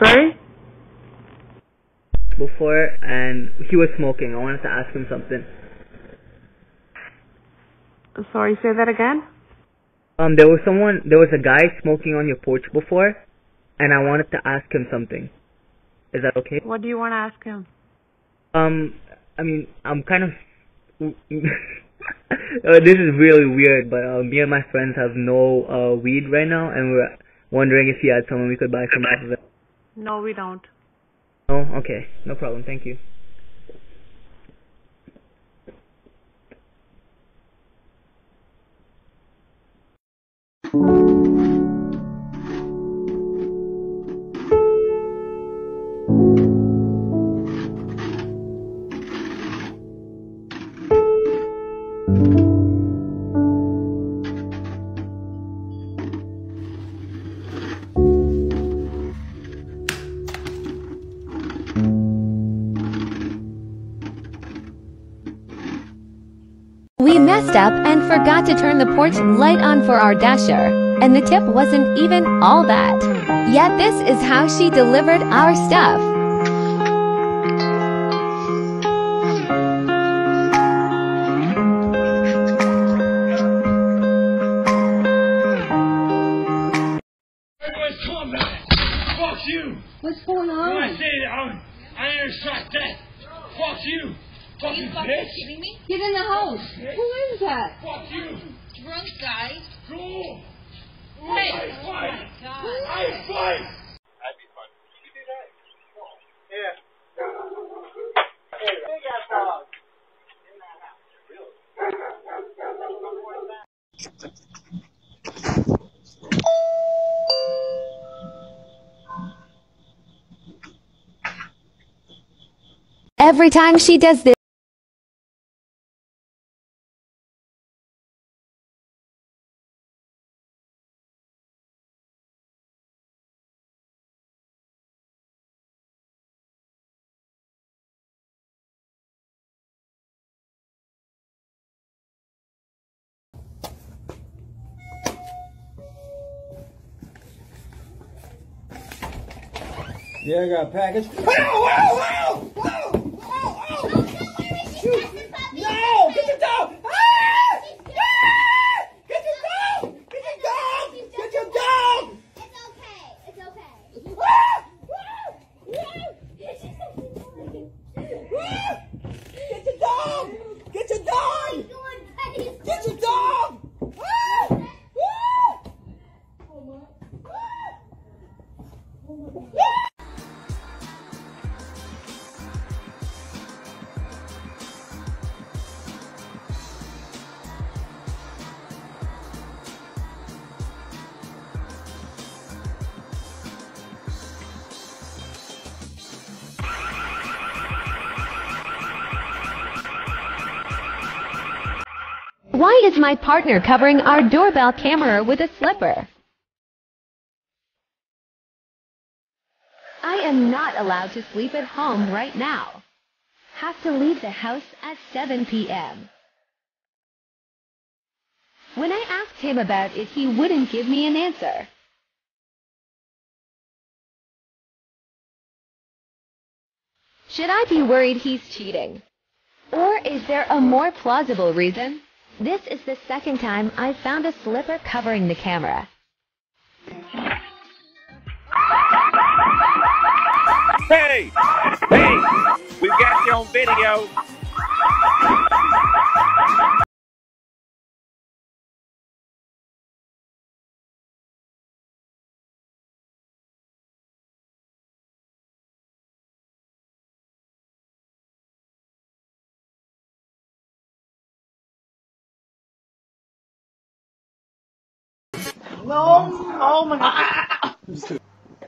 Sorry? Before, and he was smoking. I wanted to ask him something. Sorry, say that again? There was a guy smoking on your porch before, and I wanted to ask him something. Is that okay? What do you want to ask him? I mean, I'm kind of... this is really weird, but me and my friends have no weed right now, and we're wondering if you had someone we could buy some off of it. No, we don't. Oh, okay. No problem. Thank you. We messed up and forgot to turn the porch light on for our dasher, and the tip wasn't even all that. Yet this is how she delivered our stuff. Everyone's coming back. Fuck you. What's going on? When I say that, I intercept that. Fuck you. Are you fucking bitch. kidding me? Get in the house. Bitch. Who is that? Fuck you. Drunk guy. Go. Hey. I fight. Oh my God. I fight. That'd be fun. You can do that. Yeah. Hey, big ass dog. In that house. Every time she does this, Yeah, I got a package. Ow! Ow! Ow! Ow! Ow! Ow! No! Get your dog! Ah! Ah! Get your dog! Get your dog! Get your dog! It's okay. It's okay. Ah! Ah! Get your dog! Get your dog! Get your dog! Ah! Ah! why is my partner covering our doorbell camera with a slipper? I am not allowed to sleep at home right now. Have to leave the house at 7 p.m. When I asked him about it, he wouldn't give me an answer. Should I be worried he's cheating? Or is there a more plausible reason? This is the second time I've found a slipper covering the camera. Hey! Hey! We've got you on video.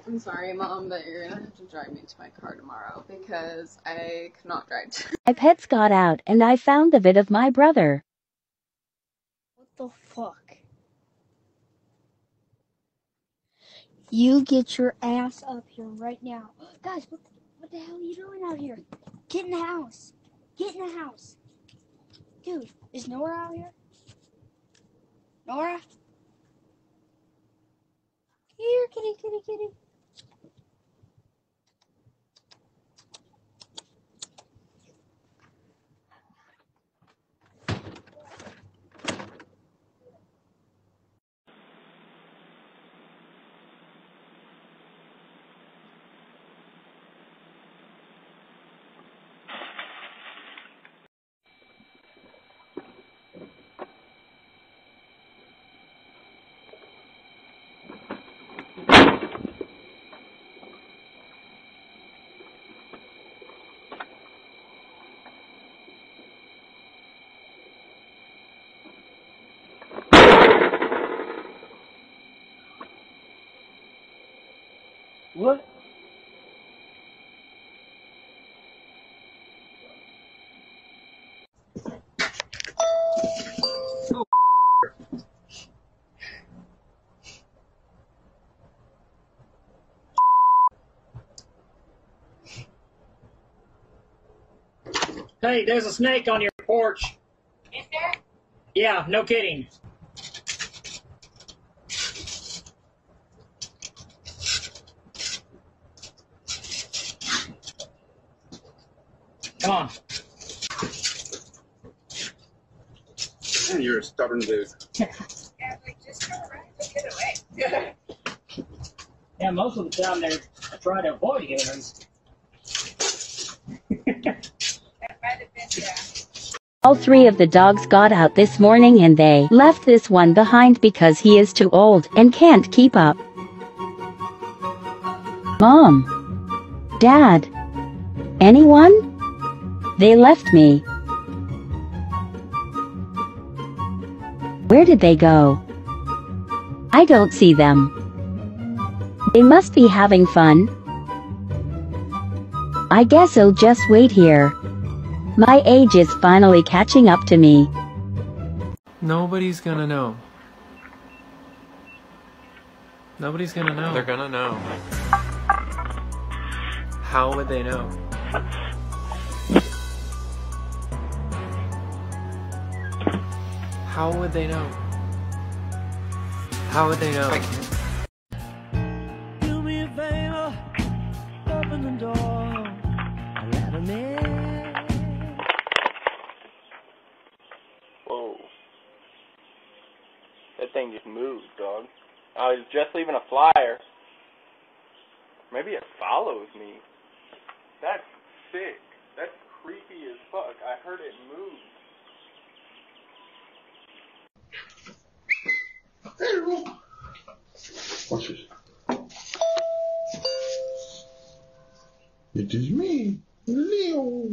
I'm sorry, Mom, but you're gonna have to drive me to my car tomorrow because I cannot drive. My pets got out and I found the vid of my brother. What the fuck? You get your ass up here right now. Guys, what the hell are you doing out here? Get in the house. Get in the house. Dude, is Nora out here? Nora? Here, kitty, kitty, kitty. What? Hey, there's a snake on your porch. Is there? Yeah, no kidding. Come on. Man, you're a stubborn dude. Yeah, like, just go right. Get away. Yeah, most of the time I try to avoid humans. That might have been, yeah. All 3 of the dogs got out this morning and they left this one behind because he is too old and can't keep up. Mom? Dad? Anyone? They left me. Where did they go? I don't see them. They must be having fun. I guess I'll just wait here. My age is finally catching up to me. Nobody's gonna know. Nobody's gonna know. They're gonna know. How would they know? How would they know? How would they know? Do me a favor, open the door, and let 'em in. Whoa. That thing just moved, dog. I was just leaving a flyer. Maybe it follows me. That's sick. That's creepy as fuck. I heard it move. What's this? It is me, Leo.